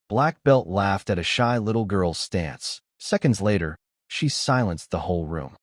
Black Belt laughed at a shy little girl's stance. Seconds later, she silenced the whole room.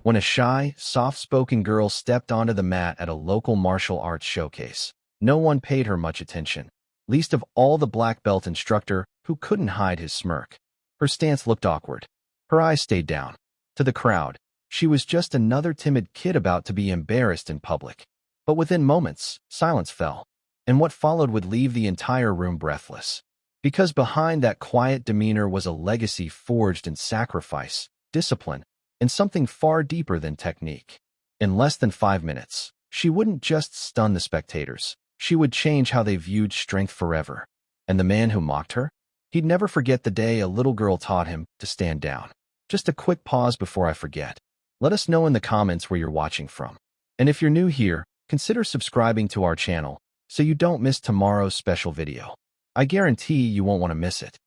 When a shy, soft-spoken girl stepped onto the mat at a local martial arts showcase, no one paid her much attention, least of all the black belt instructor who couldn't hide his smirk. Her stance looked awkward. Her eyes stayed down. To the crowd, she was just another timid kid about to be embarrassed in public. But within moments, silence fell, and what followed would leave the entire room breathless. Because behind that quiet demeanor was a legacy forged in sacrifice, discipline, and something far deeper than technique. In less than 5 minutes, she wouldn't just stun the spectators. She would change how they viewed strength forever. And the man who mocked her? He'd never forget the day a little girl taught him to stand down. Just a quick pause before I forget. Let us know in the comments where you're watching from. And if you're new here, consider subscribing to our channel so you don't miss tomorrow's special video. I guarantee you won't want to miss it.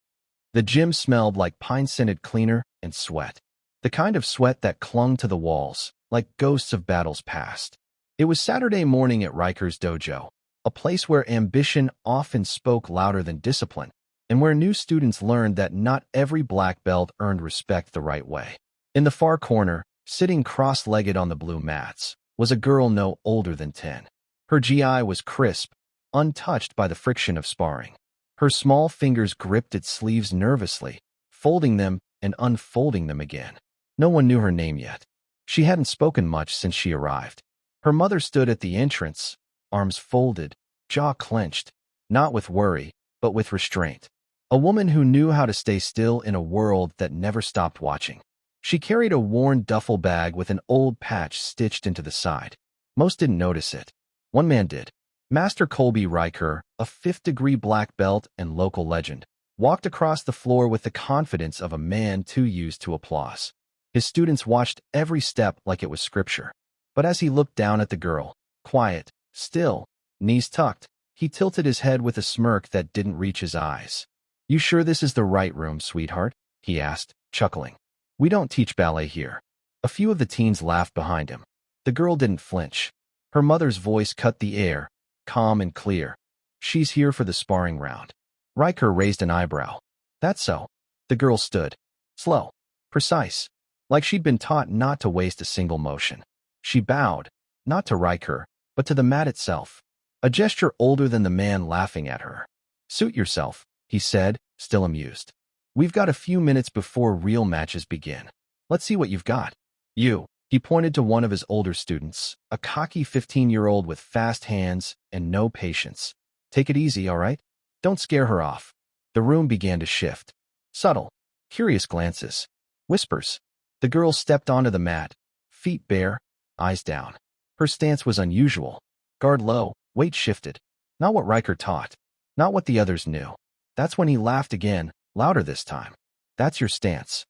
The gym smelled like pine-scented cleaner and sweat. The kind of sweat that clung to the walls, like ghosts of battles past. It was Saturday morning at Riker's dojo, a place where ambition often spoke louder than discipline, and where new students learned that not every black belt earned respect the right way. In the far corner, sitting cross-legged on the blue mats, was a girl no older than 10. Her GI was crisp, untouched by the friction of sparring. Her small fingers gripped its sleeves nervously, folding them and unfolding them again. No one knew her name yet. She hadn't spoken much since she arrived. Her mother stood at the entrance, arms folded, jaw clenched, not with worry, but with restraint. A woman who knew how to stay still in a world that never stopped watching. She carried a worn duffel bag with an old patch stitched into the side. Most didn't notice it. One man did. Master Colby Riker, a fifth-degree black belt and local legend, walked across the floor with the confidence of a man too used to applause. His students watched every step like it was scripture. But as he looked down at the girl, quiet, still, knees tucked, he tilted his head with a smirk that didn't reach his eyes. "You sure this is the right room, sweetheart?" he asked, chuckling. "We don't teach ballet here." A few of the teens laughed behind him. The girl didn't flinch. Her mother's voice cut the air, calm and clear. "She's here for the sparring round." Riker raised an eyebrow. "That's so." The girl stood. Slow. Precise. Like she'd been taught not to waste a single motion. She bowed, not to Riker, but to the mat itself. A gesture older than the man laughing at her. "Suit yourself," he said, still amused. "We've got a few minutes before real matches begin. Let's see what you've got." "You." He pointed to one of his older students, a cocky 15-year-old with fast hands and no patience. "Take it easy, all right? Don't scare her off." The room began to shift. Subtle, curious glances. Whispers. The girl stepped onto the mat, feet bare, eyes down. Her stance was unusual. Guard low, weight shifted. Not what Riker taught. Not what the others knew. That's when he laughed again, louder this time. "That's your stance."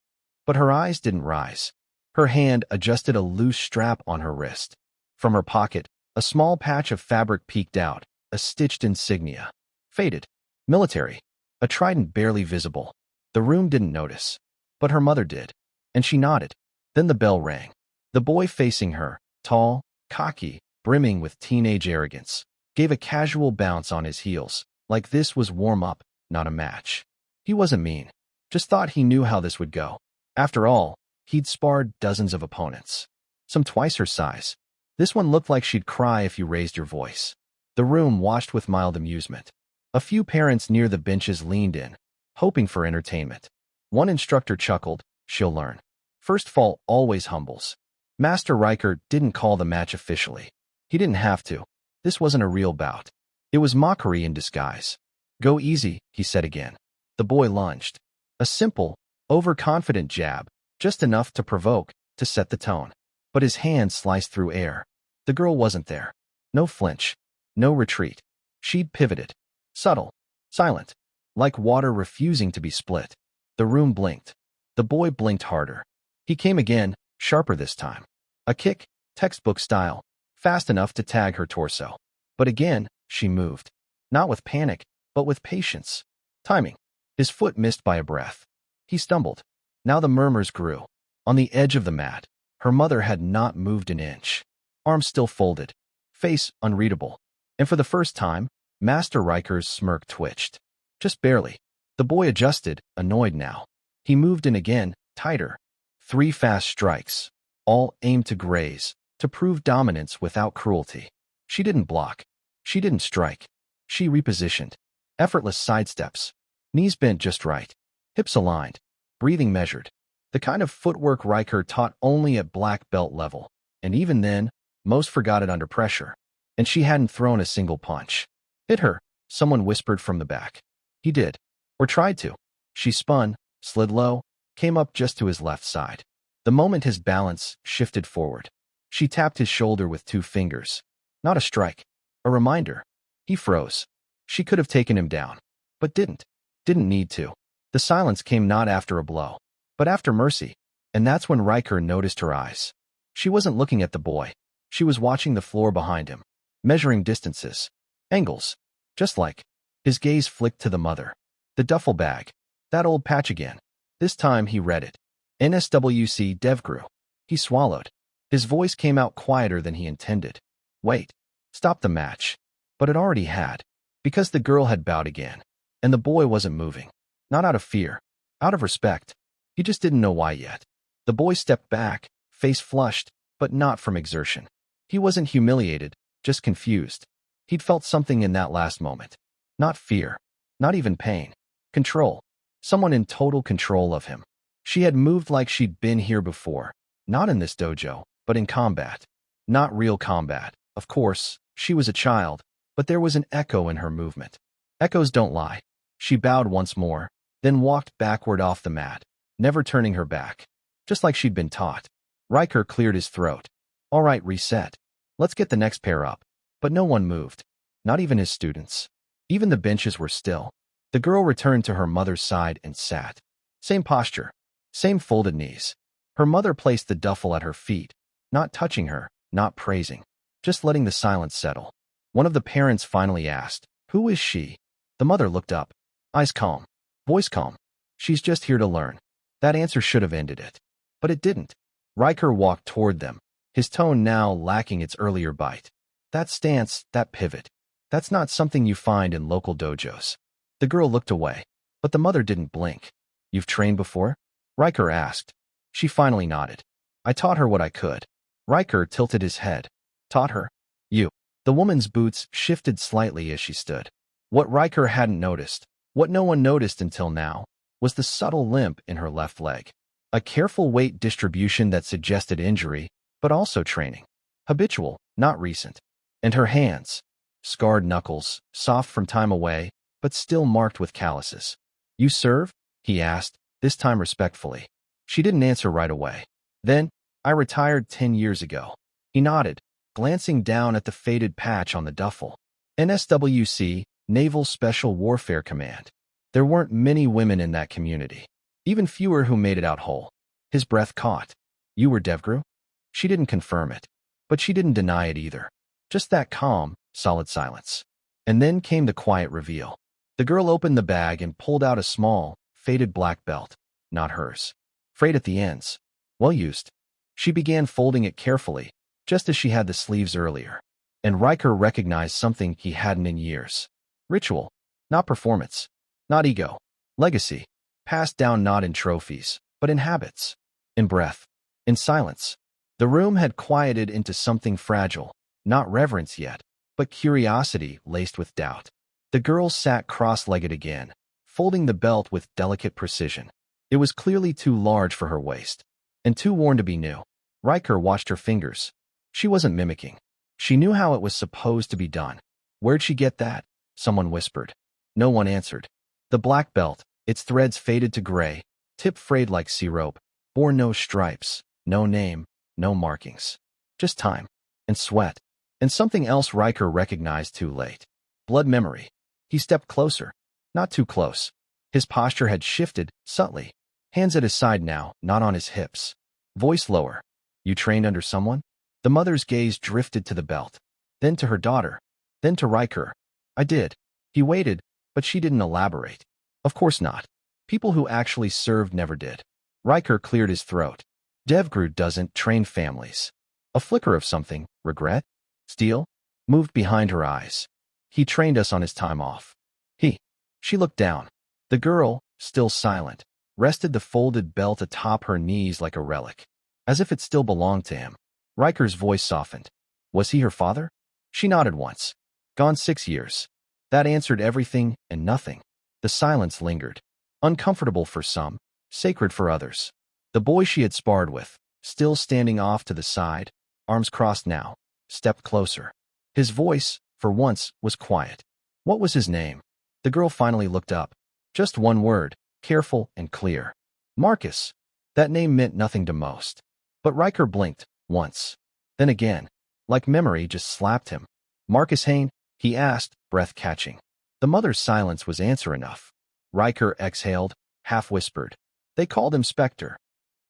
But her eyes didn't rise. Her hand adjusted a loose strap on her wrist. From her pocket, a small patch of fabric peeked out, a stitched insignia. Faded. Military. A trident barely visible. The room didn't notice. But her mother did. And she nodded. Then the bell rang. The boy facing her, tall, cocky, brimming with teenage arrogance, gave a casual bounce on his heels, like this was warm-up, not a match. He wasn't mean. Just thought he knew how this would go. After all, he'd sparred dozens of opponents. Some twice her size. This one looked like she'd cry if you raised your voice. The room watched with mild amusement. A few parents near the benches leaned in, hoping for entertainment. One instructor chuckled, "She'll learn. First fall always humbles." Master Riker didn't call the match officially. He didn't have to. This wasn't a real bout. It was mockery in disguise. "Go easy," he said again. The boy lunged. A simple, overconfident jab, just enough to provoke, to set the tone. But his hand sliced through air. The girl wasn't there. No flinch. No retreat. She'd pivoted. Subtle. Silent. Like water refusing to be split. The room blinked. The boy blinked harder. He came again, sharper this time. A kick, textbook style, fast enough to tag her torso. But again, she moved. Not with panic, but with patience. Timing. His foot missed by a breath. He stumbled. Now the murmurs grew. On the edge of the mat, her mother had not moved an inch. Arms still folded. Face unreadable. And for the first time, Master Riker's smirk twitched. Just barely. The boy adjusted, annoyed now. He moved in again, tighter. 3 fast strikes, all aimed to graze, to prove dominance without cruelty. She didn't block. She didn't strike. She repositioned. Effortless sidesteps. Knees bent just right. Hips aligned. Breathing measured. The kind of footwork Riker taught only at black belt level. And even then, most forgot it under pressure. And she hadn't thrown a single punch. Hit her, someone whispered from the back. He did. Or tried to. She spun, slid low, came up just to his left side. The moment his balance shifted forward, she tapped his shoulder with 2 fingers. Not a strike. A reminder. He froze. She could have taken him down. But didn't. Didn't need to. The silence came not after a blow, but after mercy. And that's when Riker noticed her eyes. She wasn't looking at the boy. She was watching the floor behind him, measuring distances, angles. Just like. His gaze flicked to the mother. The duffel bag. That old patch again. This time he read it. NSWC Devgru. He swallowed. His voice came out quieter than he intended. Wait. Stop the match. But it already had. Because the girl had bowed again. And the boy wasn't moving. Not out of fear. Out of respect. He just didn't know why yet. The boy stepped back, face flushed, but not from exertion. He wasn't humiliated, just confused. He'd felt something in that last moment. Not fear. Not even pain. Control. Someone in total control of him. She had moved like she'd been here before. Not in this dojo, but in combat. Not real combat. Of course, she was a child, but there was an echo in her movement. Echoes don't lie. She bowed once more, then walked backward off the mat, never turning her back. Just like she'd been taught. Riker cleared his throat. All right, reset. Let's get the next pair up. But no one moved. Not even his students. Even the benches were still. The girl returned to her mother's side and sat. Same posture. Same folded knees. Her mother placed the duffel at her feet, not touching her, not praising, just letting the silence settle. One of the parents finally asked, "Who is she?" The mother looked up. Eyes calm. Voice calm. "She's just here to learn." That answer should have ended it. But it didn't. Riker walked toward them, his tone now lacking its earlier bite. That stance, that pivot. That's not something you find in local dojos. The girl looked away, but the mother didn't blink. "You've trained before?" Riker asked. She finally nodded. "I taught her what I could." Riker tilted his head. "Taught her? You." The woman's boots shifted slightly as she stood. What Riker hadn't noticed, what no one noticed until now, was the subtle limp in her left leg. A careful weight distribution that suggested injury, but also training. Habitual, not recent. And her hands. Scarred knuckles, soft from time away, but still marked with calluses. "You serve?" he asked, this time respectfully. She didn't answer right away. Then, "I retired 10 years ago." He nodded, glancing down at the faded patch on the duffel. NSWC, Naval Special Warfare Command. There weren't many women in that community. Even fewer who made it out whole. His breath caught. "You were Devgru?" She didn't confirm it, but she didn't deny it either. Just that calm, solid silence. And then came the quiet reveal. The girl opened the bag and pulled out a small, faded black belt. Not hers. Frayed at the ends. Well used. She began folding it carefully, just as she had the sleeves earlier. And Riker recognized something he hadn't in years. Ritual. Not performance. Not ego. Legacy. Passed down not in trophies, but in habits. In breath. In silence. The room had quieted into something fragile. Not reverence yet, but curiosity laced with doubt. The girl sat cross-legged again, folding the belt with delicate precision. It was clearly too large for her waist, and too worn to be new. Riker watched her fingers. She wasn't mimicking. She knew how it was supposed to be done. "Where'd she get that?" someone whispered. No one answered. The black belt, its threads faded to gray, tip frayed like sea rope, bore no stripes, no name, no markings. Just time, and sweat, and something else Riker recognized too late. Blood memory. He stepped closer. Not too close. His posture had shifted, subtly. Hands at his side now, not on his hips. Voice lower. "You trained under someone?" The mother's gaze drifted to the belt, then to her daughter, then to Riker. "I did." He waited, but she didn't elaborate. Of course not. People who actually served never did. Riker cleared his throat. "Devgru doesn't train families." A flicker of something, regret? Steel? Moved behind her eyes. "He trained us on his time off." He. She looked down. The girl, still silent, rested the folded belt atop her knees like a relic, as if it still belonged to him. Riker's voice softened. Was he her father? She nodded once. Gone 6 years. That answered everything and nothing. The silence lingered. Uncomfortable for some, sacred for others. The boy she had sparred with, still standing off to the side, arms crossed now, stepped closer. His voice, for once, was quiet. What was his name? The girl finally looked up. Just one word, careful and clear. Marcus. That name meant nothing to most. But Riker blinked, once. Then again, like memory just slapped him. Marcus Hayne, he asked, breath catching. The mother's silence was answer enough. Riker exhaled, half-whispered. They called him Spectre.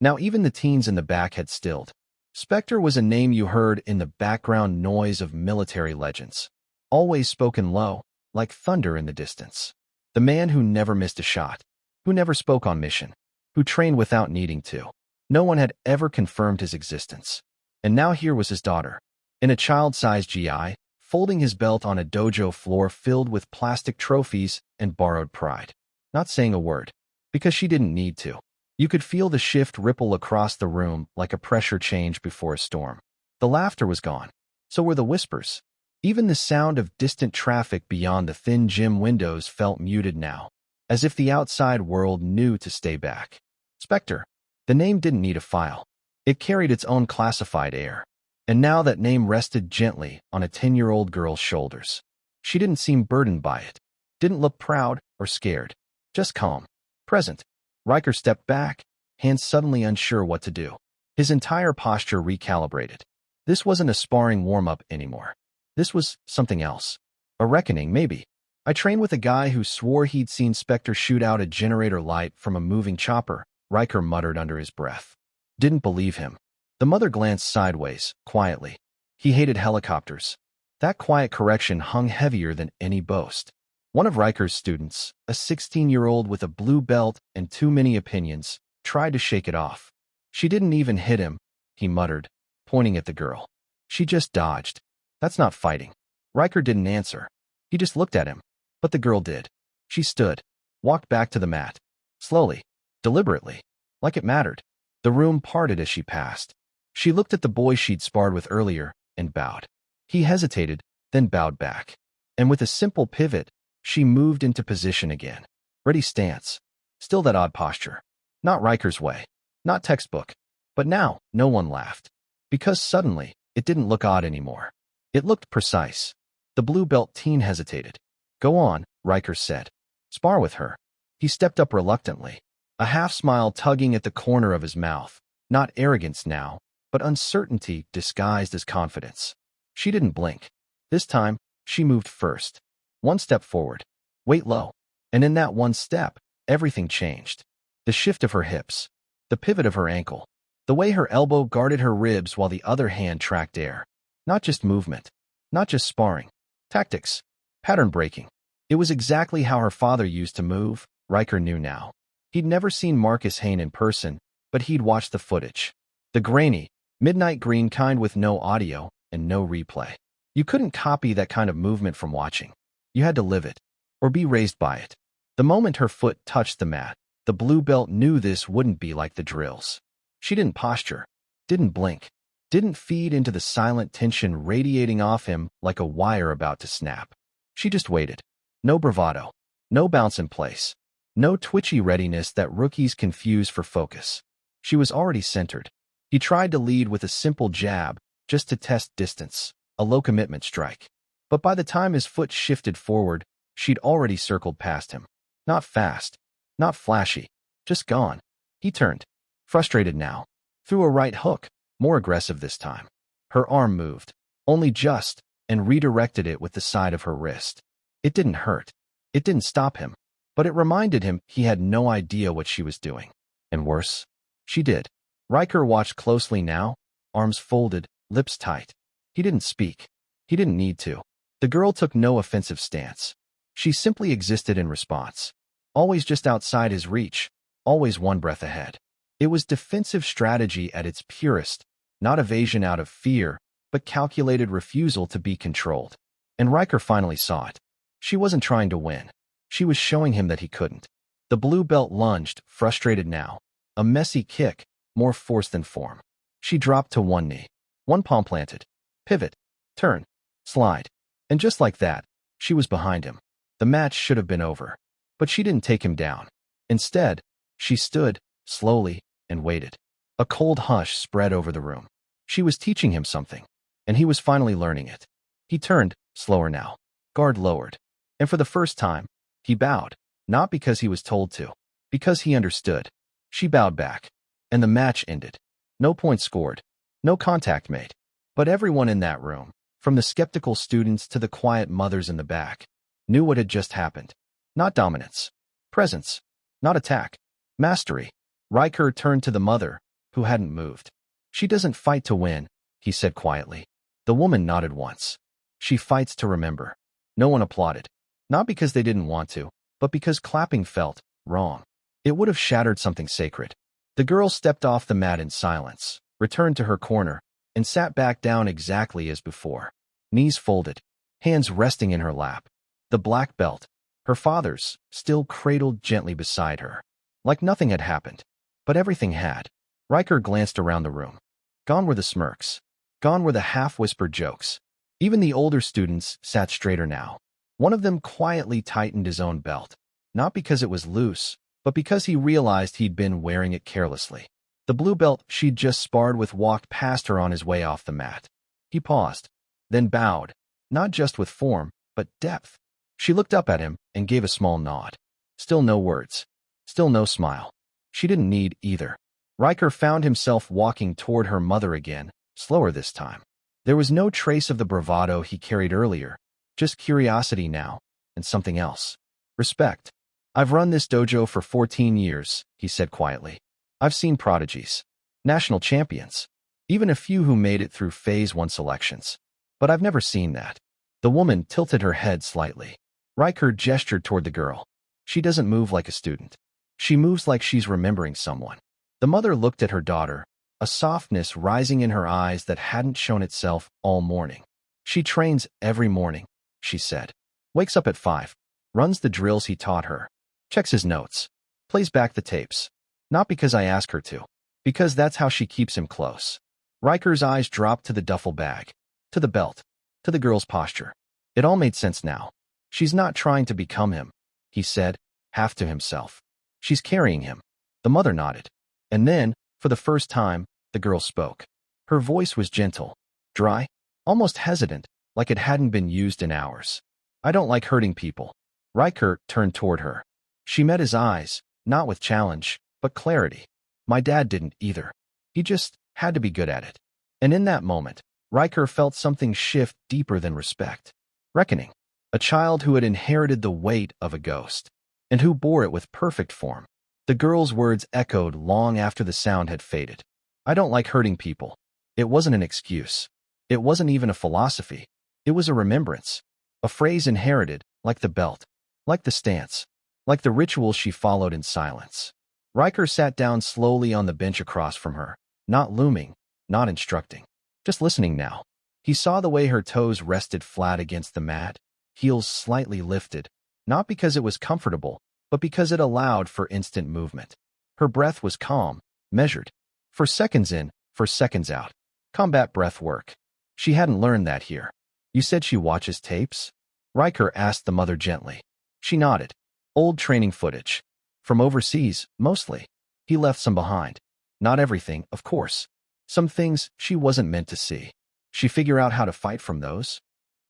Now even the teens in the back had stilled. Spectre was a name you heard in the background noise of military legends. Always spoken low, like thunder in the distance. The man who never missed a shot, who never spoke on mission, who trained without needing to. No one had ever confirmed his existence. And now here was his daughter, in a child-sized GI, folding his belt on a dojo floor filled with plastic trophies and borrowed pride. Not saying a word, because she didn't need to. You could feel the shift ripple across the room like a pressure change before a storm. The laughter was gone. So were the whispers. Even the sound of distant traffic beyond the thin gym windows felt muted now, as if the outside world knew to stay back. Spectre. The name didn't need a file. It carried its own classified air. And now that name rested gently on a 10-year-old girl's shoulders. She didn't seem burdened by it. Didn't look proud or scared. Just calm. Present. Riker stepped back, hands suddenly unsure what to do. His entire posture recalibrated. This wasn't a sparring warm-up anymore. This was something else. A reckoning, maybe. I trained with a guy who swore he'd seen Spectre shoot out a generator light from a moving chopper, Riker muttered under his breath. Didn't believe him. The mother glanced sideways, quietly. He hated helicopters. That quiet correction hung heavier than any boast. One of Riker's students, a 16-year-old with a blue belt and too many opinions, tried to shake it off. She didn't even hit him, he muttered, pointing at the girl. She just dodged. That's not fighting. Riker didn't answer. He just looked at him. But the girl did. She stood, walked back to the mat. Slowly, deliberately, like it mattered. The room parted as she passed. She looked at the boy she'd sparred with earlier and bowed. He hesitated, then bowed back. And with a simple pivot, she moved into position again. Ready stance. Still that odd posture. Not Riker's way. Not textbook. But now, no one laughed. Because suddenly, it didn't look odd anymore. It looked precise. The blue belt teen hesitated. Go on, Riker said. Spar with her. He stepped up reluctantly, a half-smile tugging at the corner of his mouth. Not arrogance now, but uncertainty disguised as confidence. She didn't blink. This time, she moved first. One step forward. Weight low. And in that one step, everything changed. The shift of her hips. The pivot of her ankle. The way her elbow guarded her ribs while the other hand tracked air. Not just movement. Not just sparring. Tactics. Pattern breaking. It was exactly how her father used to move, Riker knew now. He'd never seen Marcus Hayne in person, but he'd watched the footage. The grainy, midnight green kind with no audio and no replay. You couldn't copy that kind of movement from watching. You had to live it, or be raised by it. The moment her foot touched the mat, the blue belt knew this wouldn't be like the drills. She didn't posture, didn't blink, didn't feed into the silent tension radiating off him like a wire about to snap. She just waited. No bravado, no bounce in place, no twitchy readiness that rookies confuse for focus. She was already centered. He tried to lead with a simple jab, just to test distance, a low-commitment strike. But by the time his foot shifted forward, she'd already circled past him. Not fast, not flashy, just gone. He turned, frustrated now, threw a right hook, more aggressive this time. Her arm moved, only just, and redirected it with the side of her wrist. It didn't hurt. It didn't stop him. But it reminded him he had no idea what she was doing. And worse, she did. Riker watched closely now, arms folded, lips tight. He didn't speak. He didn't need to. The girl took no offensive stance. She simply existed in response. Always just outside his reach, always one breath ahead. It was defensive strategy at its purest, not evasion out of fear, but calculated refusal to be controlled. And Riker finally saw it. She wasn't trying to win. She was showing him that he couldn't. The blue belt lunged, frustrated now. A messy kick, more force than form. She dropped to one knee. One palm planted. Pivot. Turn. Slide. And just like that, she was behind him. The match should have been over. But she didn't take him down. Instead, she stood, slowly, and waited. A cold hush spread over the room. She was teaching him something, and he was finally learning it. He turned, slower now. Guard lowered. And for the first time, he bowed, not because he was told to, because he understood. She bowed back, and the match ended. No points scored, no contact made. But everyone in that room, from the skeptical students to the quiet mothers in the back, knew what had just happened. Not dominance. Presence. Not attack. Mastery. Riker turned to the mother, who hadn't moved. She doesn't fight to win, he said quietly. The woman nodded once. She fights to remember. No one applauded. Not because they didn't want to, but because clapping felt wrong. It would have shattered something sacred. The girl stepped off the mat in silence, returned to her corner, and sat back down exactly as before. Knees folded, hands resting in her lap. The black belt, her father's, still cradled gently beside her. Like nothing had happened. But everything had. Riker glanced around the room. Gone were the smirks. Gone were the half-whispered jokes. Even the older students sat straighter now. One of them quietly tightened his own belt. Not because it was loose, but because he realized he'd been wearing it carelessly. The blue belt she'd just sparred with walked past her on his way off the mat. He paused, then bowed, not just with form, but depth. She looked up at him and gave a small nod. Still no words. Still no smile. She didn't need either. Riker found himself walking toward her mother again, slower this time. There was no trace of the bravado he carried earlier, just curiosity now, and something else. Respect. I've run this dojo for 14 years, he said quietly. I've seen prodigies, national champions, even a few who made it through Phase 1 selections. But I've never seen that. The woman tilted her head slightly. Riker gestured toward the girl. She doesn't move like a student. She moves like she's remembering someone. The mother looked at her daughter, a softness rising in her eyes that hadn't shown itself all morning. She trains every morning, she said. Wakes up at 5, runs the drills he taught her, checks his notes, plays back the tapes. Not because I ask her to, because that's how she keeps him close. Riker's eyes dropped to the duffel bag, to the belt, to the girl's posture. It all made sense now. She's not trying to become him, he said, half to himself. She's carrying him. The mother nodded. And then, for the first time, the girl spoke. Her voice was gentle, dry, almost hesitant, like it hadn't been used in hours. I don't like hurting people. Riker turned toward her. She met his eyes, not with challenge, but clarity. My dad didn't either. He just had to be good at it. And in that moment, Riker felt something shift deeper than respect. Reckoning. A child who had inherited the weight of a ghost, and who bore it with perfect form. The girl's words echoed long after the sound had faded. I don't like hurting people. It wasn't an excuse. It wasn't even a philosophy. It was a remembrance. A phrase inherited, like the belt, like the stance, like the ritual she followed in silence. Riker sat down slowly on the bench across from her, not looming, not instructing, just listening now. He saw the way her toes rested flat against the mat, heels slightly lifted, not because it was comfortable, but because it allowed for instant movement. Her breath was calm, measured. For seconds in, for seconds out. Combat breath work. She hadn't learned that here. You said she watches tapes? Riker asked the mother gently. She nodded. Old training footage. From overseas, mostly. He left some behind. Not everything, of course. Some things she wasn't meant to see. She figure out how to fight from those?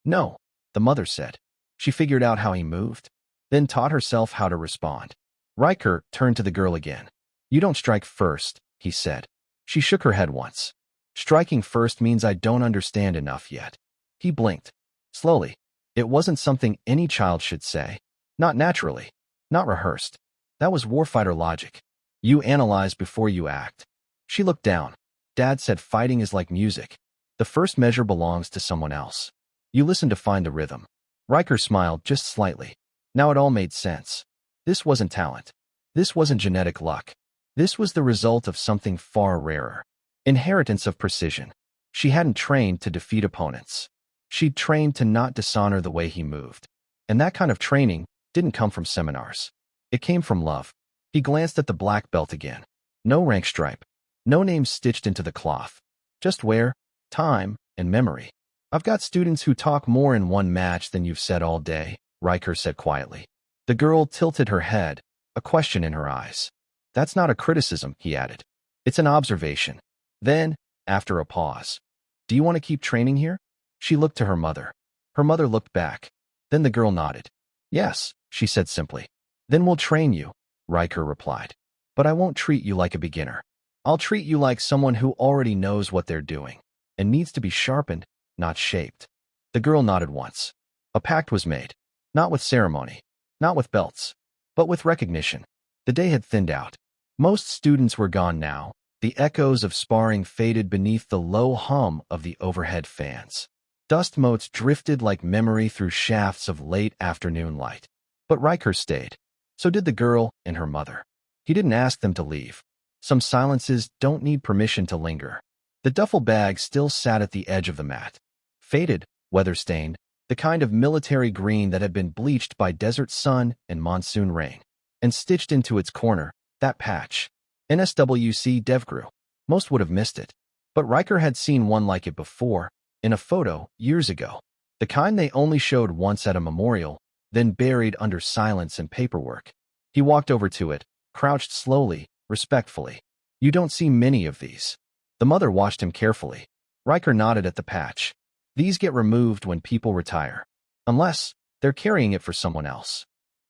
No, the mother said. She figured out how he moved, then taught herself how to respond. Riker turned to the girl again. You don't strike first, he said. She shook her head once. Striking first means I don't understand enough yet. He blinked. Slowly. It wasn't something any child should say. Not naturally. Not rehearsed. That was warfighter logic. You analyze before you act. She looked down. Dad said fighting is like music. The first measure belongs to someone else. You listen to find the rhythm. Riker smiled just slightly. Now it all made sense. This wasn't talent. This wasn't genetic luck. This was the result of something far rarer. Inheritance of precision. She hadn't trained to defeat opponents. She'd trained to not dishonor the way he moved. And that kind of training didn't come from seminars. It came from love. He glanced at the black belt again. No rank stripe. No name stitched into the cloth. Just wear, time, and memory. I've got students who talk more in one match than you've said all day, Riker said quietly. The girl tilted her head, a question in her eyes. That's not a criticism, he added. It's an observation. Then, after a pause, do you want to keep training here? She looked to her mother. Her mother looked back. Then the girl nodded. Yes, she said simply. Then we'll train you, Riker replied. But I won't treat you like a beginner. I'll treat you like someone who already knows what they're doing and needs to be sharpened, not shaped. The girl nodded once. A pact was made, not with ceremony, not with belts, but with recognition. The day had thinned out. Most students were gone now. The echoes of sparring faded beneath the low hum of the overhead fans. Dust motes drifted like memory through shafts of late afternoon light. But Riker stayed. So did the girl and her mother. He didn't ask them to leave. Some silences don't need permission to linger. The duffel bag still sat at the edge of the mat. Faded, weather-stained, the kind of military green that had been bleached by desert sun and monsoon rain. And stitched into its corner, that patch. NSWC DevGru. Most would have missed it. But Riker had seen one like it before, in a photo, years ago. The kind they only showed once at a memorial, then buried under silence and paperwork. He walked over to it, crouched slowly, respectfully. You don't see many of these. The mother watched him carefully. Riker nodded at the patch. These get removed when people retire. Unless they're carrying it for someone else.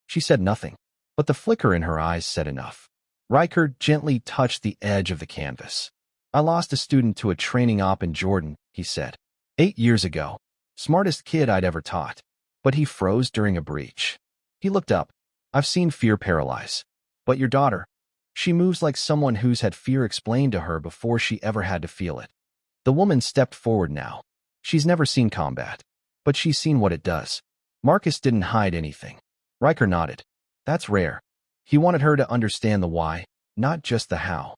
She said nothing, but the flicker in her eyes said enough. Riker gently touched the edge of the canvas. I lost a student to a training op in Jordan, he said. 8 years ago. Smartest kid I'd ever taught. But he froze during a breach. He looked up. I've seen fear paralyze. But your daughter, she moves like someone who's had fear explained to her before she ever had to feel it. The woman stepped forward now. She's never seen combat, but she's seen what it does. Marcus didn't hide anything. Riker nodded. That's rare. He wanted her to understand the why, not just the how.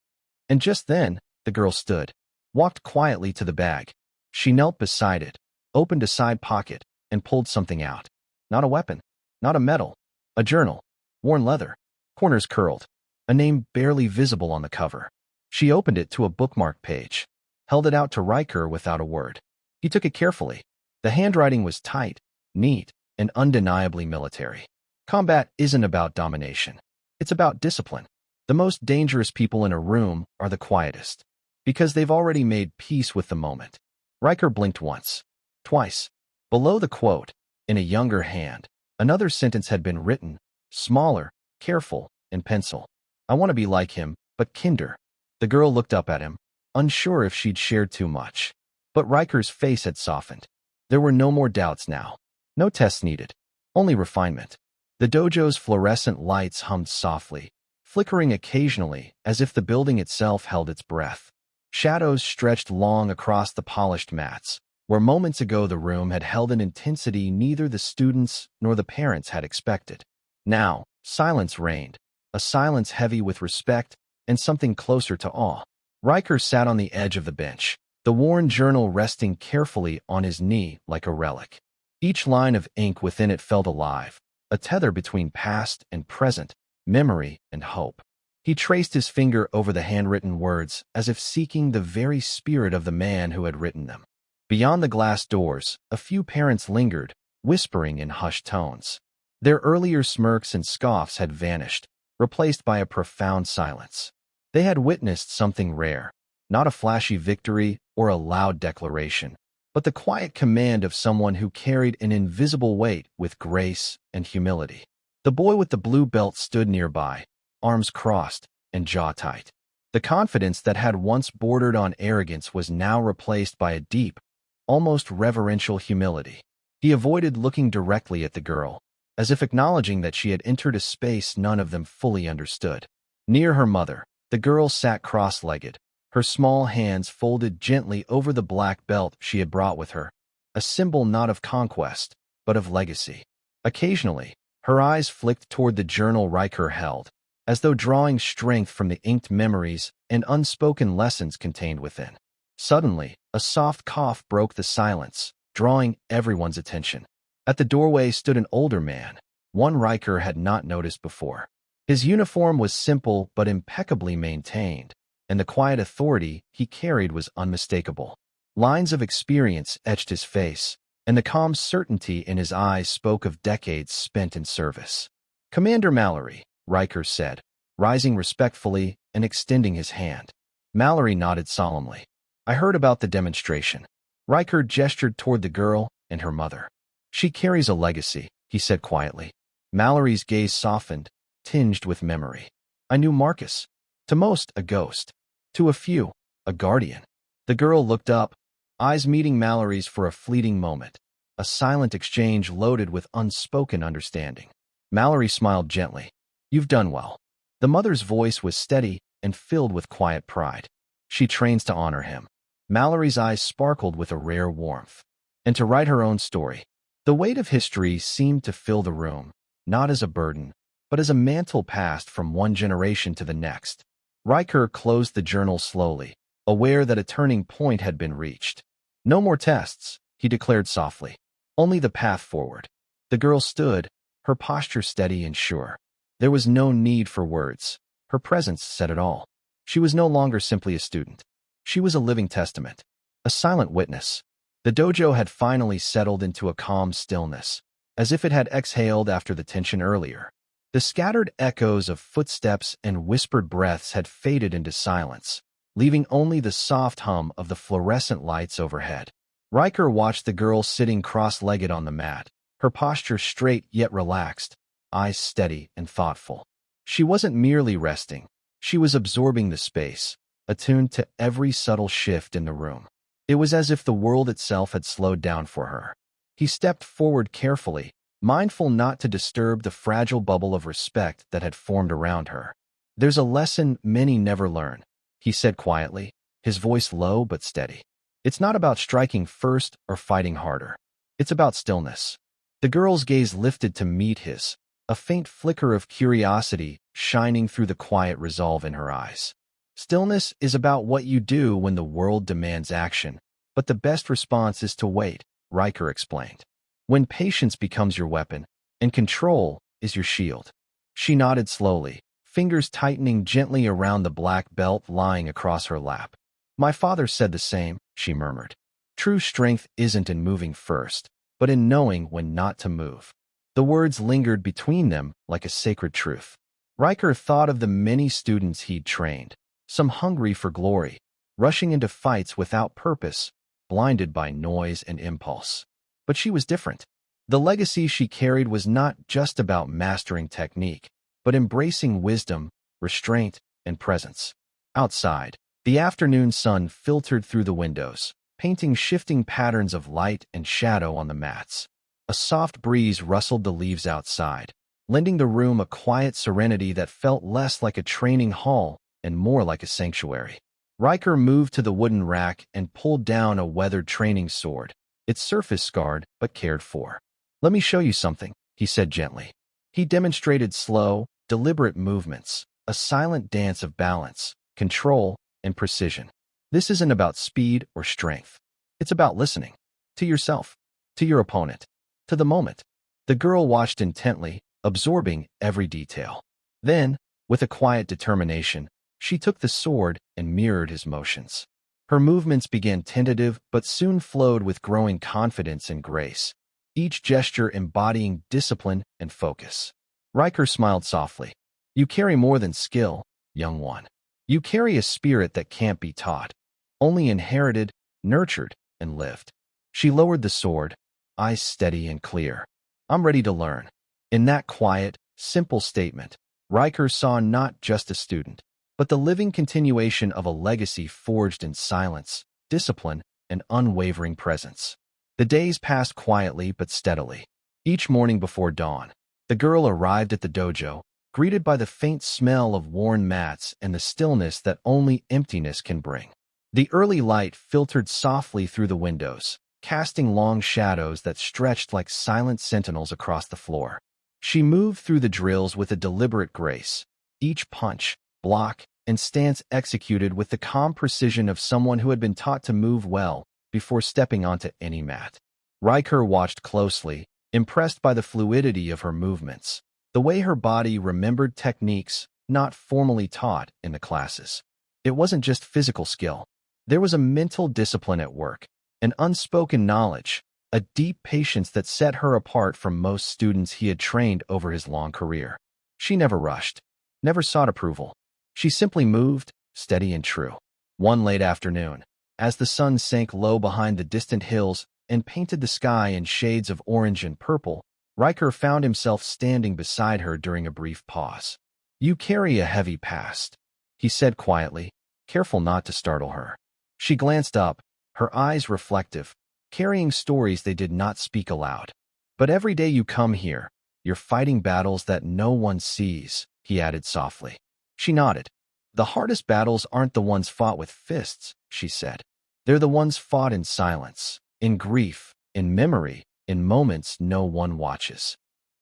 And just then, the girl stood, walked quietly to the bag. She knelt beside it, opened a side pocket, and pulled something out. Not a weapon, not a medal, a journal, worn leather, corners curled, a name barely visible on the cover. She opened it to a bookmark page, held it out to Riker without a word. He took it carefully. The handwriting was tight, neat, and undeniably military. Combat isn't about domination. It's about discipline. The most dangerous people in a room are the quietest, because they've already made peace with the moment. Riker blinked once, twice. Below the quote, in a younger hand, another sentence had been written, smaller, careful, in pencil. I want to be like him, but kinder. The girl looked up at him, unsure if she'd shared too much. But Riker's face had softened. There were no more doubts now. No tests needed. Only refinement. The dojo's fluorescent lights hummed softly, flickering occasionally as if the building itself held its breath. Shadows stretched long across the polished mats, where moments ago the room had held an intensity neither the students nor the parents had expected. Now, silence reigned, a silence heavy with respect and something closer to awe. Riker sat on the edge of the bench, the worn journal resting carefully on his knee like a relic. Each line of ink within it felt alive, a tether between past and present, memory and hope. He traced his finger over the handwritten words as if seeking the very spirit of the man who had written them. Beyond the glass doors, a few parents lingered, whispering in hushed tones. Their earlier smirks and scoffs had vanished, replaced by a profound silence. They had witnessed something rare, not a flashy victory or a loud declaration, but the quiet command of someone who carried an invisible weight with grace and humility. The boy with the blue belt stood nearby, arms crossed and jaw tight. The confidence that had once bordered on arrogance was now replaced by a deep, almost reverential humility. He avoided looking directly at the girl, as if acknowledging that she had entered a space none of them fully understood. Near her mother, the girl sat cross-legged, her small hands folded gently over the black belt she had brought with her, a symbol not of conquest, but of legacy. Occasionally, her eyes flicked toward the journal Riker held, as though drawing strength from the inked memories and unspoken lessons contained within. Suddenly, a soft cough broke the silence, drawing everyone's attention. At the doorway stood an older man, one Riker had not noticed before. His uniform was simple but impeccably maintained, and the quiet authority he carried was unmistakable. Lines of experience etched his face, and the calm certainty in his eyes spoke of decades spent in service. "Commander Mallory," Riker said, rising respectfully and extending his hand. Mallory nodded solemnly. "I heard about the demonstration." Riker gestured toward the girl and her mother. "She carries a legacy," he said quietly. Mallory's gaze softened, tinged with memory. "I knew Marcus. To most, a ghost. To a few, a guardian." The girl looked up, eyes meeting Mallory's for a fleeting moment, a silent exchange loaded with unspoken understanding. Mallory smiled gently. "You've done well." The mother's voice was steady and filled with quiet pride. "She trains to honor him." Mallory's eyes sparkled with a rare warmth. "And to write her own story." The weight of history seemed to fill the room, not as a burden, but as a mantle passed from one generation to the next. Riker closed the journal slowly, aware that a turning point had been reached. "No more tests," he declared softly. "Only the path forward." The girl stood, her posture steady and sure. There was no need for words. Her presence said it all. She was no longer simply a student. She was a living testament, a silent witness. The dojo had finally settled into a calm stillness, as if it had exhaled after the tension earlier. The scattered echoes of footsteps and whispered breaths had faded into silence, leaving only the soft hum of the fluorescent lights overhead. Riker watched the girl sitting cross-legged on the mat, her posture straight yet relaxed, eyes steady and thoughtful. She wasn't merely resting. She was absorbing the space, attuned to every subtle shift in the room. It was as if the world itself had slowed down for her. He stepped forward carefully, mindful not to disturb the fragile bubble of respect that had formed around her. "There's a lesson many never learn," he said quietly, his voice low but steady. "It's not about striking first or fighting harder. It's about stillness." The girl's gaze lifted to meet his, a faint flicker of curiosity shining through the quiet resolve in her eyes. "Stillness is about what you do when the world demands action, but the best response is to wait," Riker explained. "When patience becomes your weapon, and control is your shield." She nodded slowly, fingers tightening gently around the black belt lying across her lap. "My father said the same," she murmured. "True strength isn't in moving first, but in knowing when not to move." The words lingered between them like a sacred truth. Riker thought of the many students he'd trained, some hungry for glory, rushing into fights without purpose, blinded by noise and impulse. But she was different. The legacy she carried was not just about mastering technique, but embracing wisdom, restraint, and presence. Outside, the afternoon sun filtered through the windows, painting shifting patterns of light and shadow on the mats. A soft breeze rustled the leaves outside, lending the room a quiet serenity that felt less like a training hall and more like a sanctuary. Riker moved to the wooden rack and pulled down a weathered training sword, its surface scarred but cared for. "Let me show you something," he said gently. He demonstrated slow, deliberate movements, a silent dance of balance, control, and precision. "This isn't about speed or strength. It's about listening. To yourself, to your opponent, to the moment." The girl watched intently, absorbing every detail. Then, with a quiet determination, she took the sword and mirrored his motions. Her movements began tentative but soon flowed with growing confidence and grace, each gesture embodying discipline and focus. Riker smiled softly. "You carry more than skill, young one. You carry a spirit that can't be taught, only inherited, nurtured, and lived." She lowered the sword, eyes steady and clear. "I'm ready to learn." In that quiet, simple statement, Riker saw not just a student, but the living continuation of a legacy forged in silence, discipline, and unwavering presence. The days passed quietly but steadily. Each morning before dawn, the girl arrived at the dojo, greeted by the faint smell of worn mats and the stillness that only emptiness can bring. The early light filtered softly through the windows, casting long shadows that stretched like silent sentinels across the floor. She moved through the drills with a deliberate grace, each punch, block, and stance executed with the calm precision of someone who had been taught to move well before stepping onto any mat. Riker watched closely, impressed by the fluidity of her movements, The way her body remembered techniques not formally taught in the classes. It wasn't just physical skill. There was a mental discipline at work, an unspoken knowledge, a deep patience that set her apart from most students he had trained over his long career. She never rushed, never sought approval. She simply moved, steady and true. One late afternoon, as the sun sank low behind the distant hills and painted the sky in shades of orange and purple, Riker found himself standing beside her during a brief pause. "You carry a heavy past," he said quietly, careful not to startle her. She glanced up, her eyes reflective, carrying stories they did not speak aloud. "But every day you come here, you're fighting battles that no one sees," he added softly. She nodded. "The hardest battles aren't the ones fought with fists," she said. "They're the ones fought in silence, in grief, in memory, in moments no one watches."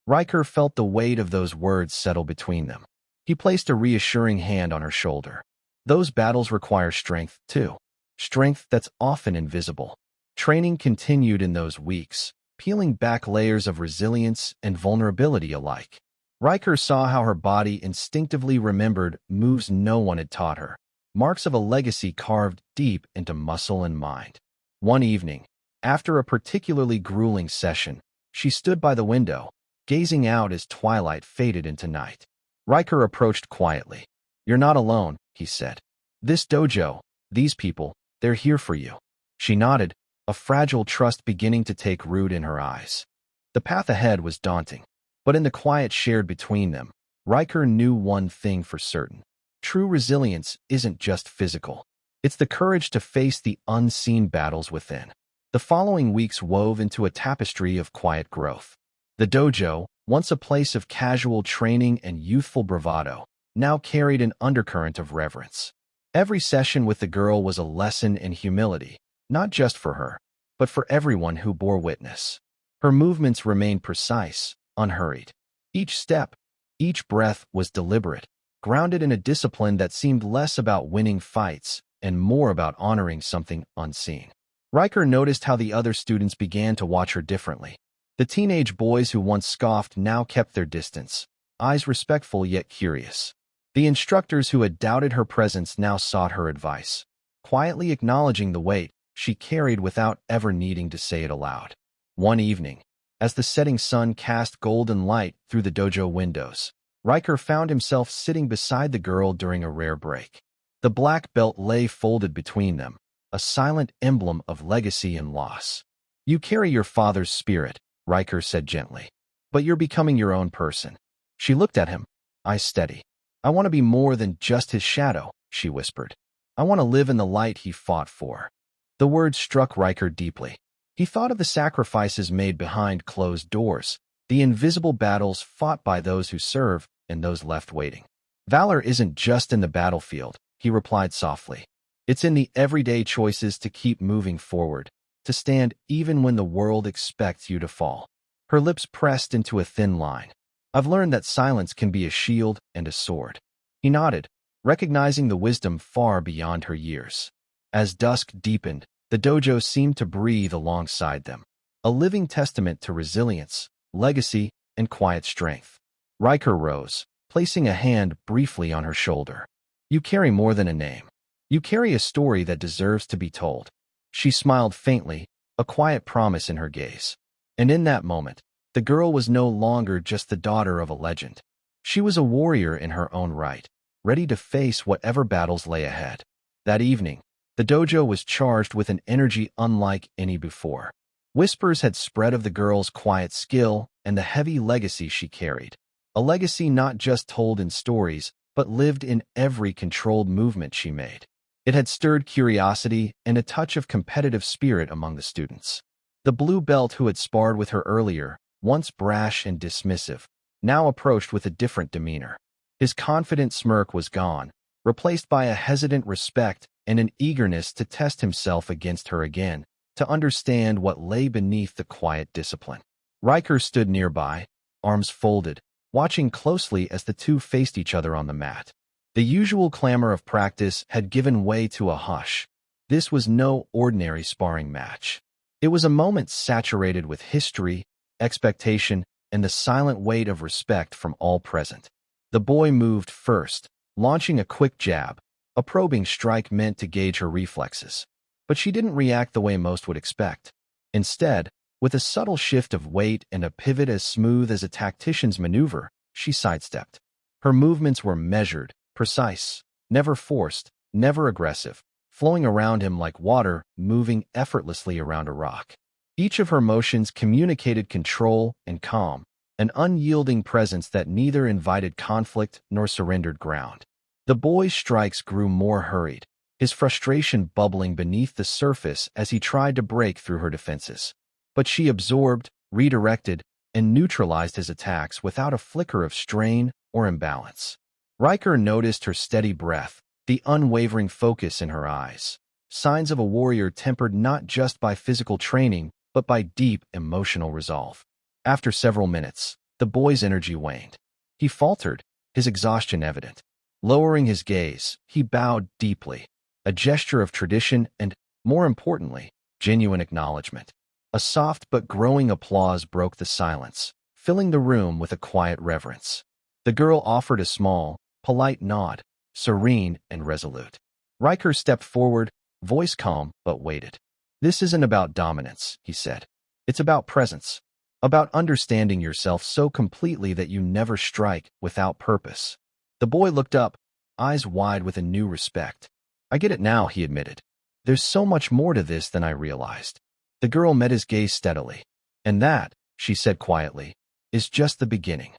Riker felt the weight of those words settle between them. He placed a reassuring hand on her shoulder. "Those battles require strength, too. Strength that's often invisible." Training continued in those weeks, peeling back layers of resilience and vulnerability alike. Riker saw how her body instinctively remembered moves no one had taught her, marks of a legacy carved deep into muscle and mind. One evening, after a particularly grueling session, she stood by the window, gazing out as twilight faded into night. Riker approached quietly. "You're not alone," he said. "This dojo, these people, they're here for you." She nodded, a fragile trust beginning to take root in her eyes. The path ahead was daunting, but in the quiet shared between them, Riker knew one thing for certain. True resilience isn't just physical. It's the courage to face the unseen battles within. The following weeks wove into a tapestry of quiet growth. The dojo, once a place of casual training and youthful bravado, now carried an undercurrent of reverence. Every session with the girl was a lesson in humility, not just for her, but for everyone who bore witness. Her movements remained precise, unhurried. Each step, each breath was deliberate, grounded in a discipline that seemed less about winning fights and more about honoring something unseen. Riker noticed how the other students began to watch her differently. The teenage boys who once scoffed now kept their distance, eyes respectful yet curious. The instructors who had doubted her presence now sought her advice, quietly acknowledging the weight she carried without ever needing to say it aloud. One evening, as the setting sun cast golden light through the dojo windows, Riker found himself sitting beside the girl during a rare break. The black belt lay folded between them, a silent emblem of legacy and loss. "You carry your father's spirit," Riker said gently, "but you're becoming your own person." She looked at him, eyes steady. "I want to be more than just his shadow," she whispered. "I want to live in the light he fought for." The words struck Riker deeply. He thought of the sacrifices made behind closed doors, the invisible battles fought by those who serve and those left waiting. "Valor isn't just in the battlefield," he replied softly. "It's in the everyday choices to keep moving forward, to stand even when the world expects you to fall." Her lips pressed into a thin line. "I've learned that silence can be a shield and a sword." He nodded, recognizing the wisdom far beyond her years. As dusk deepened, the dojo seemed to breathe alongside them, a living testament to resilience, legacy, and quiet strength. Riker rose, placing a hand briefly on her shoulder. "You carry more than a name. You carry a story that deserves to be told." She smiled faintly, a quiet promise in her gaze. And in that moment, the girl was no longer just the daughter of a legend. She was a warrior in her own right, ready to face whatever battles lay ahead. That evening, the dojo was charged with an energy unlike any before. Whispers had spread of the girl's quiet skill and the heavy legacy she carried. A legacy not just told in stories, but lived in every controlled movement she made. It had stirred curiosity and a touch of competitive spirit among the students. The blue belt who had sparred with her earlier, once brash and dismissive, now approached with a different demeanor. His confident smirk was gone, replaced by a hesitant respect and an eagerness to test himself against her again, to understand what lay beneath the quiet discipline. Riker stood nearby, arms folded, watching closely as the two faced each other on the mat. The usual clamor of practice had given way to a hush. This was no ordinary sparring match. It was a moment saturated with history, expectation, and the silent weight of respect from all present. The boy moved first, launching a quick jab, a probing strike meant to gauge her reflexes. But she didn't react the way most would expect. Instead, with a subtle shift of weight and a pivot as smooth as a tactician's maneuver, she sidestepped. Her movements were measured, precise, never forced, never aggressive, flowing around him like water moving effortlessly around a rock. Each of her motions communicated control and calm, an unyielding presence that neither invited conflict nor surrendered ground. The boy's strikes grew more hurried, his frustration bubbling beneath the surface as he tried to break through her defenses. But she absorbed, redirected, and neutralized his attacks without a flicker of strain or imbalance. Riker noticed her steady breath, the unwavering focus in her eyes, signs of a warrior tempered not just by physical training, but by deep emotional resolve. After several minutes, the boy's energy waned. He faltered, his exhaustion evident. Lowering his gaze, he bowed deeply, a gesture of tradition and, more importantly, genuine acknowledgement. A soft but growing applause broke the silence, filling the room with a quiet reverence. The girl offered a small, polite nod, serene and resolute. Riker stepped forward, voice calm but weighted. "This isn't about dominance," he said. "It's about presence, about understanding yourself so completely that you never strike without purpose." The boy looked up, eyes wide with a new respect. "I get it now," he admitted. "There's so much more to this than I realized." The girl met his gaze steadily. "And that," she said quietly, "is just the beginning."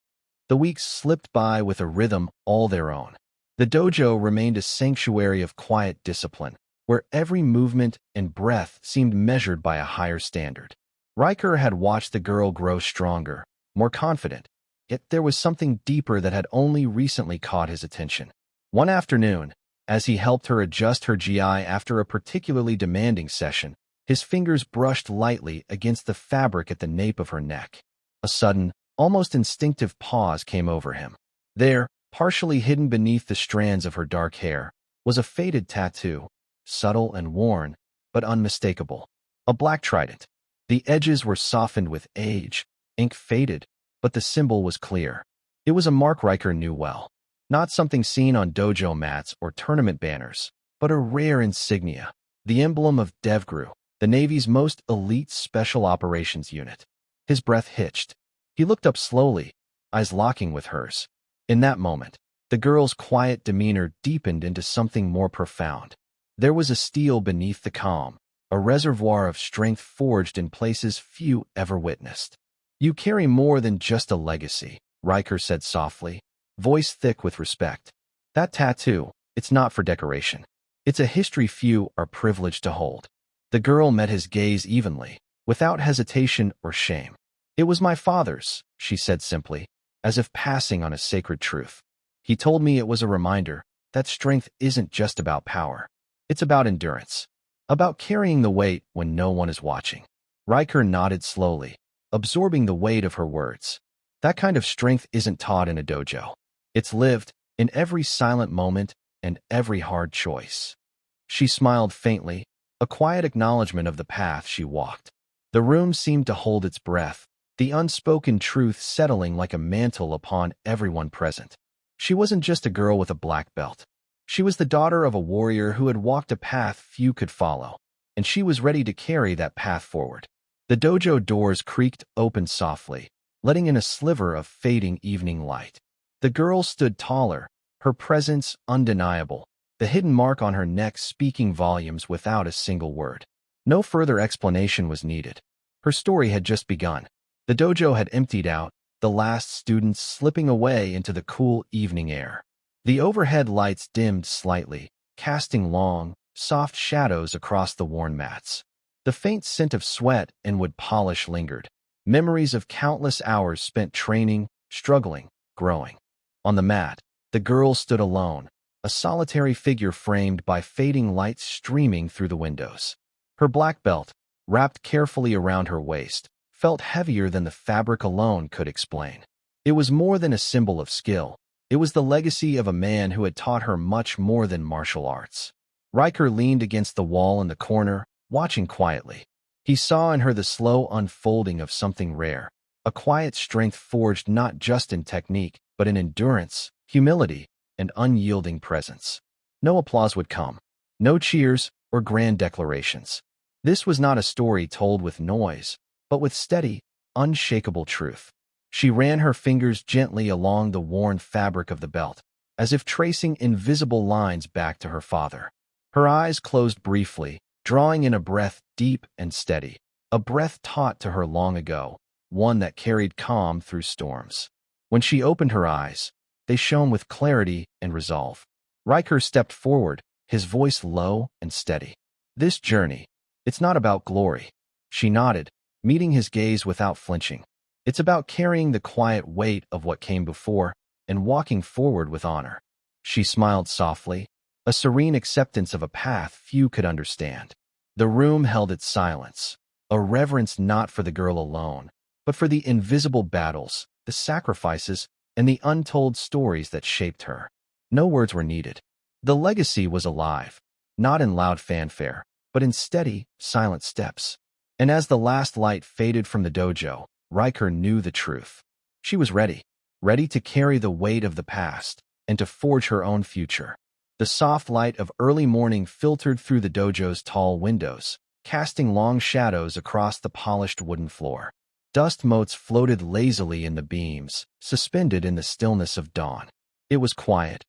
The weeks slipped by with a rhythm all their own. The dojo remained a sanctuary of quiet discipline, where every movement and breath seemed measured by a higher standard. Riker had watched the girl grow stronger, more confident, yet there was something deeper that had only recently caught his attention. One afternoon, as he helped her adjust her GI after a particularly demanding session, his fingers brushed lightly against the fabric at the nape of her neck. A sudden, almost instinctive pause came over him. There, partially hidden beneath the strands of her dark hair, was a faded tattoo, subtle and worn, but unmistakable. A black trident. The edges were softened with age, ink faded, but the symbol was clear. It was a mark Riker knew well. Not something seen on dojo mats or tournament banners, but a rare insignia, the emblem of DevGru, the Navy's most elite special operations unit. His breath hitched. He looked up slowly, eyes locking with hers. In that moment, the girl's quiet demeanor deepened into something more profound. There was a steel beneath the calm, a reservoir of strength forged in places few ever witnessed. "You carry more than just a legacy," Riker said softly, voice thick with respect. "That tattoo, it's not for decoration. It's a history few are privileged to hold." The girl met his gaze evenly, without hesitation or shame. "It was my father's," she said simply, as if passing on a sacred truth. "He told me it was a reminder that strength isn't just about power. It's about endurance, about carrying the weight when no one is watching." Riker nodded slowly, absorbing the weight of her words. That kind of strength isn't taught in a dojo. It's lived in every silent moment and every hard choice. She smiled faintly, a quiet acknowledgement of the path she walked. The room seemed to hold its breath, the unspoken truth settling like a mantle upon everyone present. She wasn't just a girl with a black belt. She was the daughter of a warrior who had walked a path few could follow, and she was ready to carry that path forward. The dojo doors creaked open softly, letting in a sliver of fading evening light. The girl stood taller, her presence undeniable, the hidden mark on her neck speaking volumes without a single word. No further explanation was needed. Her story had just begun. The dojo had emptied out, the last students slipping away into the cool evening air. The overhead lights dimmed slightly, casting long, soft shadows across the worn mats. The faint scent of sweat and wood polish lingered, memories of countless hours spent training, struggling, growing. On the mat, the girl stood alone, a solitary figure framed by fading lights streaming through the windows. Her black belt, wrapped carefully around her waist, felt heavier than the fabric alone could explain. It was more than a symbol of skill. It was the legacy of a man who had taught her much more than martial arts. Riker leaned against the wall in the corner, watching quietly. He saw in her the slow unfolding of something rare, a quiet strength forged not just in technique, but in endurance, humility, and unyielding presence. No applause would come, no cheers or grand declarations. This was not a story told with noise, but with steady, unshakable truth. She ran her fingers gently along the worn fabric of the belt, as if tracing invisible lines back to her father. Her eyes closed briefly, drawing in a breath deep and steady, a breath taught to her long ago, one that carried calm through storms. When she opened her eyes, they shone with clarity and resolve. Riker stepped forward, his voice low and steady. This journey, it's not about glory. She nodded, meeting his gaze without flinching. It's about carrying the quiet weight of what came before and walking forward with honor. She smiled softly, a serene acceptance of a path few could understand. The room held its silence, a reverence not for the girl alone, but for the invisible battles, the sacrifices, and the untold stories that shaped her. No words were needed. The legacy was alive, not in loud fanfare, but in steady, silent steps. And as the last light faded from the dojo, Riker knew the truth. She was ready to carry the weight of the past and to forge her own future. The soft light of early morning filtered through the dojo's tall windows, casting long shadows across the polished wooden floor. Dust motes floated lazily in the beams, suspended in the stillness of dawn. It was quiet,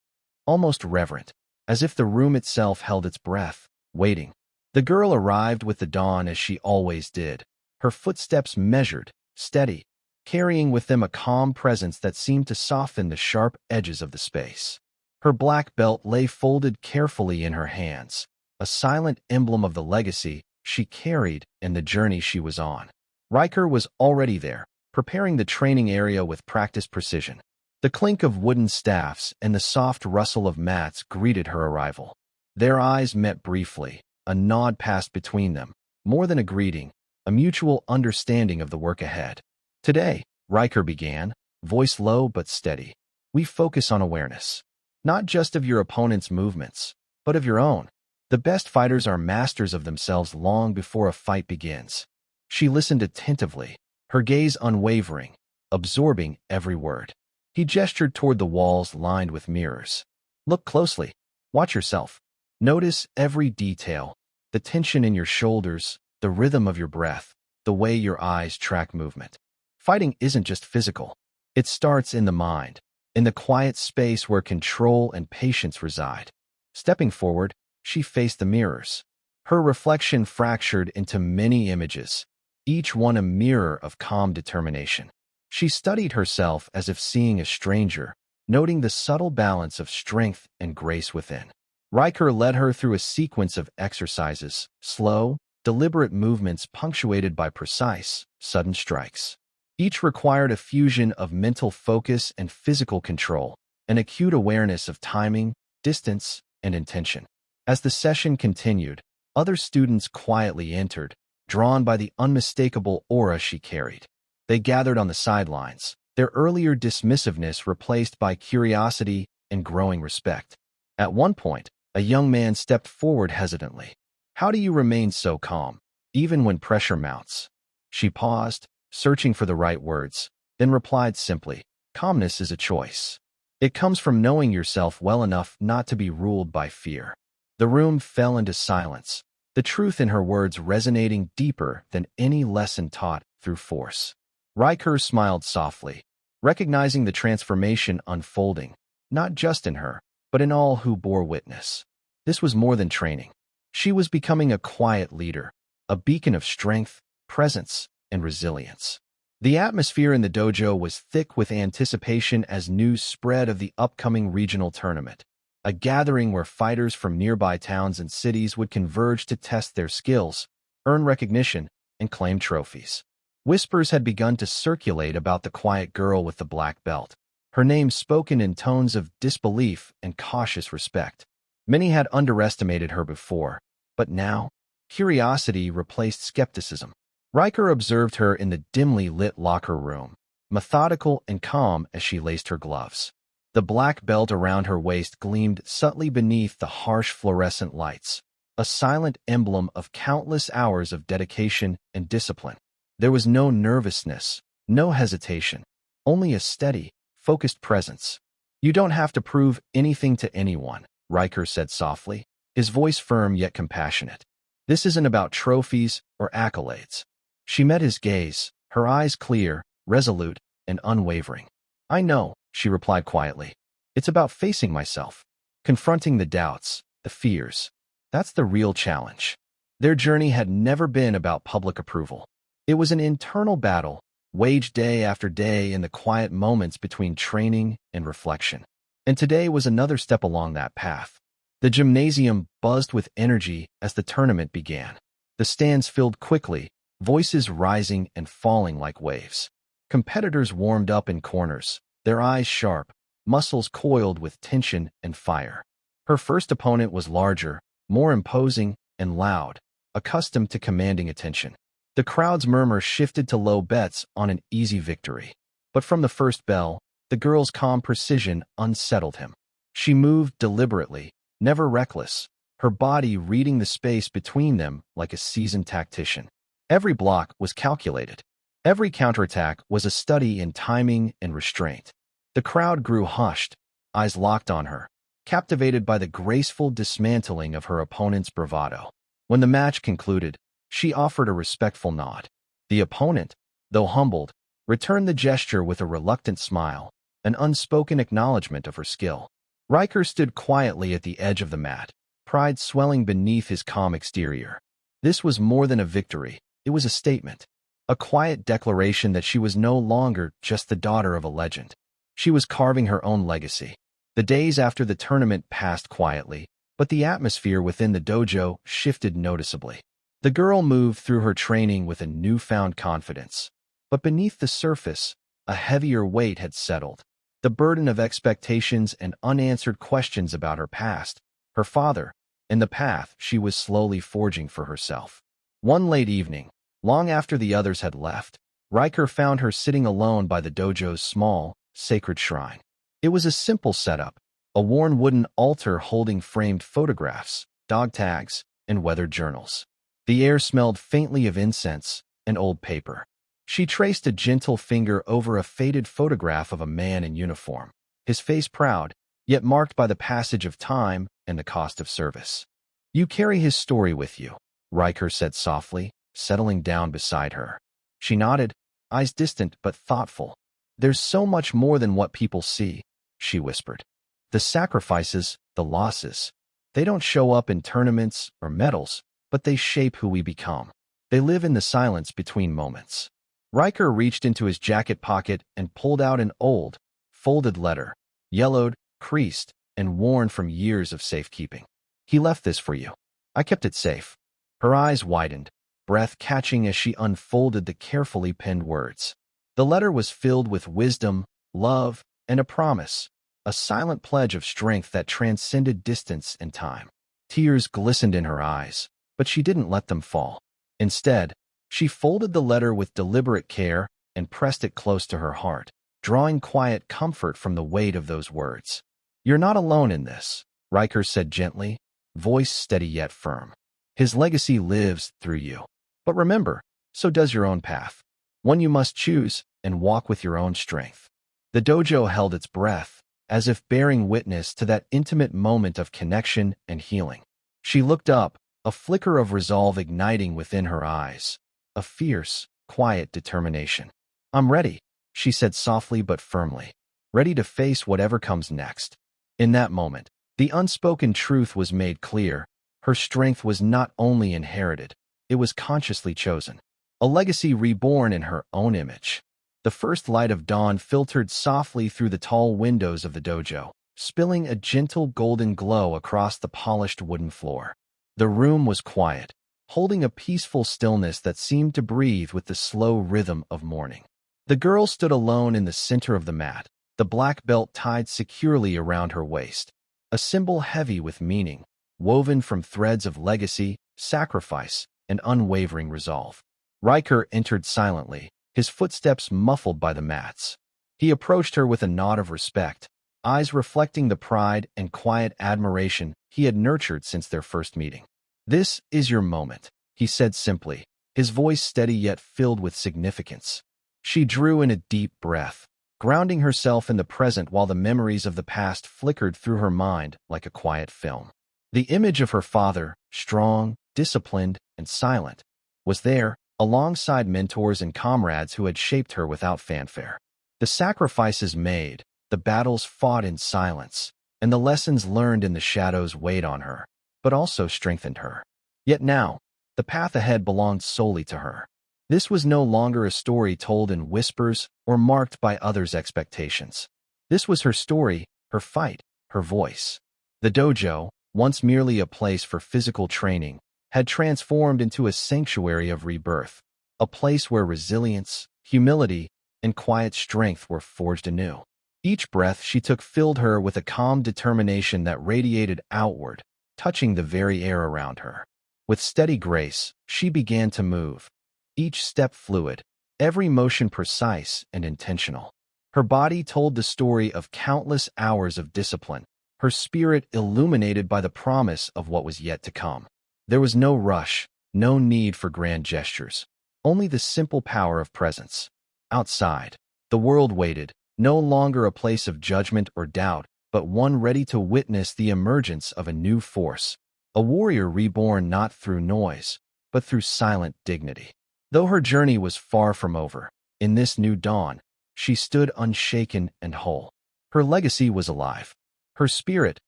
almost reverent, as if the room itself held its breath, waiting. The girl arrived with the dawn as she always did, her footsteps measured, steady, carrying with them a calm presence that seemed to soften the sharp edges of the space. Her black belt lay folded carefully in her hands, a silent emblem of the legacy she carried and the journey she was on. Riker was already there, preparing the training area with practiced precision. The clink of wooden staffs and the soft rustle of mats greeted her arrival. Their eyes met briefly, a nod passed between them, more than a greeting, a mutual understanding of the work ahead. Today, Riker began, voice low but steady. We focus on awareness, not just of your opponent's movements, but of your own. The best fighters are masters of themselves long before a fight begins. She listened attentively, her gaze unwavering, absorbing every word. He gestured toward the walls lined with mirrors. Look closely. Watch yourself. Notice every detail, the tension in your shoulders, the rhythm of your breath, the way your eyes track movement. Fighting isn't just physical. It starts in the mind, in the quiet space where control and patience reside. Stepping forward, she faced the mirrors. Her reflection fractured into many images, each one a mirror of calm determination. She studied herself as if seeing a stranger, noting the subtle balance of strength and grace within. Riker led her through a sequence of exercises, slow, deliberate movements punctuated by precise, sudden strikes. Each required a fusion of mental focus and physical control, an acute awareness of timing, distance, and intention. As the session continued, other students quietly entered, drawn by the unmistakable aura she carried. They gathered on the sidelines, their earlier dismissiveness replaced by curiosity and growing respect. At one point, a young man stepped forward hesitantly. How do you remain so calm, even when pressure mounts? She paused, searching for the right words, then replied simply, calmness is a choice. It comes from knowing yourself well enough not to be ruled by fear. The room fell into silence, the truth in her words resonating deeper than any lesson taught through force. Riker smiled softly, recognizing the transformation unfolding, not just in her, but in all who bore witness. This was more than training. She was becoming a quiet leader, a beacon of strength, presence, and resilience. The atmosphere in the dojo was thick with anticipation as news spread of the upcoming regional tournament, a gathering where fighters from nearby towns and cities would converge to test their skills, earn recognition, and claim trophies. Whispers had begun to circulate about the quiet girl with the black belt, her name spoken in tones of disbelief and cautious respect. Many had underestimated her before, but now, curiosity replaced skepticism. Riker observed her in the dimly lit locker room, methodical and calm as she laced her gloves. The black belt around her waist gleamed subtly beneath the harsh fluorescent lights, a silent emblem of countless hours of dedication and discipline. There was no nervousness, No hesitation. Only a steady, focused presence. You don't have to prove anything to anyone, Riker said softly, his voice firm yet compassionate. This isn't about trophies or accolades. She met his gaze, her eyes clear, resolute, and unwavering. I know, she replied quietly. It's about facing myself, confronting the doubts, the fears. That's the real challenge. Their journey had never been about public approval. It was an internal battle, waged day after day in the quiet moments between training and reflection. And today was another step along that path. The gymnasium buzzed with energy as the tournament began. The stands filled quickly, voices rising and falling like waves. Competitors warmed up in corners, their eyes sharp, muscles coiled with tension and fire. Her first opponent was larger, more imposing, and loud, accustomed to commanding attention. The crowd's murmur shifted to low bets on an easy victory. But from the first bell, the girl's calm precision unsettled him. She moved deliberately, never reckless, her body reading the space between them like a seasoned tactician. Every block was calculated. Every counterattack was a study in timing and restraint. The crowd grew hushed, eyes locked on her, captivated by the graceful dismantling of her opponent's bravado. When the match concluded, she offered a respectful nod. The opponent, though humbled, returned the gesture with a reluctant smile, an unspoken acknowledgement of her skill. Riker stood quietly at the edge of the mat, pride swelling beneath his calm exterior. This was more than a victory, it was a statement. A quiet declaration that she was no longer just the daughter of a legend. She was carving her own legacy. The days after the tournament passed quietly, but the atmosphere within the dojo shifted noticeably. The girl moved through her training with a newfound confidence. But beneath the surface, a heavier weight had settled. The burden of expectations and unanswered questions about her past, her father, and the path she was slowly forging for herself. One late evening, long after the others had left, Riker found her sitting alone by the dojo's small, sacred shrine. It was a simple setup, a worn wooden altar holding framed photographs, dog tags, and weathered journals. The air smelled faintly of incense and old paper. She traced a gentle finger over a faded photograph of a man in uniform, his face proud, yet marked by the passage of time and the cost of service. You carry his story with you, Riker said softly, settling down beside her. She nodded, eyes distant but thoughtful. There's so much more than what people see, she whispered. The sacrifices, the losses, they don't show up in tournaments or medals, but they shape who we become. They live in the silence between moments. Riker reached into his jacket pocket and pulled out an old, folded letter, yellowed, creased, and worn from years of safekeeping. He left this for you. I kept it safe. Her eyes widened, breath catching as she unfolded the carefully penned words. The letter was filled with wisdom, love, and a promise, a silent pledge of strength that transcended distance and time. Tears glistened in her eyes, but she didn't let them fall. Instead, she folded the letter with deliberate care and pressed it close to her heart, drawing quiet comfort from the weight of those words. You're not alone in this, Riker said gently, voice steady yet firm. His legacy lives through you. But remember, so does your own path. One you must choose and walk with your own strength. The dojo held its breath, as if bearing witness to that intimate moment of connection and healing. She looked up, a flicker of resolve igniting within her eyes, a fierce, quiet determination. I'm ready, she said softly but firmly, ready to face whatever comes next. In that moment, the unspoken truth was made clear. Her strength was not only inherited, it was consciously chosen. A legacy reborn in her own image. The first light of dawn filtered softly through the tall windows of the dojo, spilling a gentle golden glow across the polished wooden floor. The room was quiet, holding a peaceful stillness that seemed to breathe with the slow rhythm of morning. The girl stood alone in the center of the mat, the black belt tied securely around her waist, a symbol heavy with meaning, woven from threads of legacy, sacrifice, and unwavering resolve. Riker entered silently, his footsteps muffled by the mats. He approached her with a nod of respect, eyes reflecting the pride and quiet admiration he had nurtured since their first meeting. This is your moment, he said simply, his voice steady yet filled with significance. She drew in a deep breath, grounding herself in the present while the memories of the past flickered through her mind like a quiet film. The image of her father, strong, disciplined, and silent, was there, alongside mentors and comrades who had shaped her without fanfare. The sacrifices made, the battles fought in silence, and the lessons learned in the shadows weighed on her, but also strengthened her. Yet now, the path ahead belonged solely to her. This was no longer a story told in whispers or marked by others' expectations. This was her story, her fight, her voice. The dojo, once merely a place for physical training, had transformed into a sanctuary of rebirth, a place where resilience, humility, and quiet strength were forged anew. Each breath she took filled her with a calm determination that radiated outward, touching the very air around her. With steady grace, she began to move, each step fluid, every motion precise and intentional. Her body told the story of countless hours of discipline, her spirit illuminated by the promise of what was yet to come. There was no rush, no need for grand gestures, only the simple power of presence. Outside, the world waited, no longer a place of judgment or doubt, but one ready to witness the emergence of a new force, a warrior reborn not through noise, but through silent dignity. Though her journey was far from over, in this new dawn, she stood unshaken and whole. Her legacy was alive, her spirit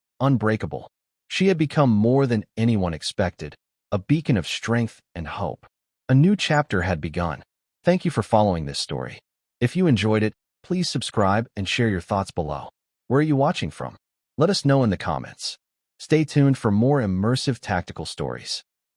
unbreakable. She had become more than anyone expected, a beacon of strength and hope. A new chapter had begun. Thank you for following this story. If you enjoyed it, please subscribe and share your thoughts below. Where are you watching from? Let us know in the comments. Stay tuned for more immersive tactical stories.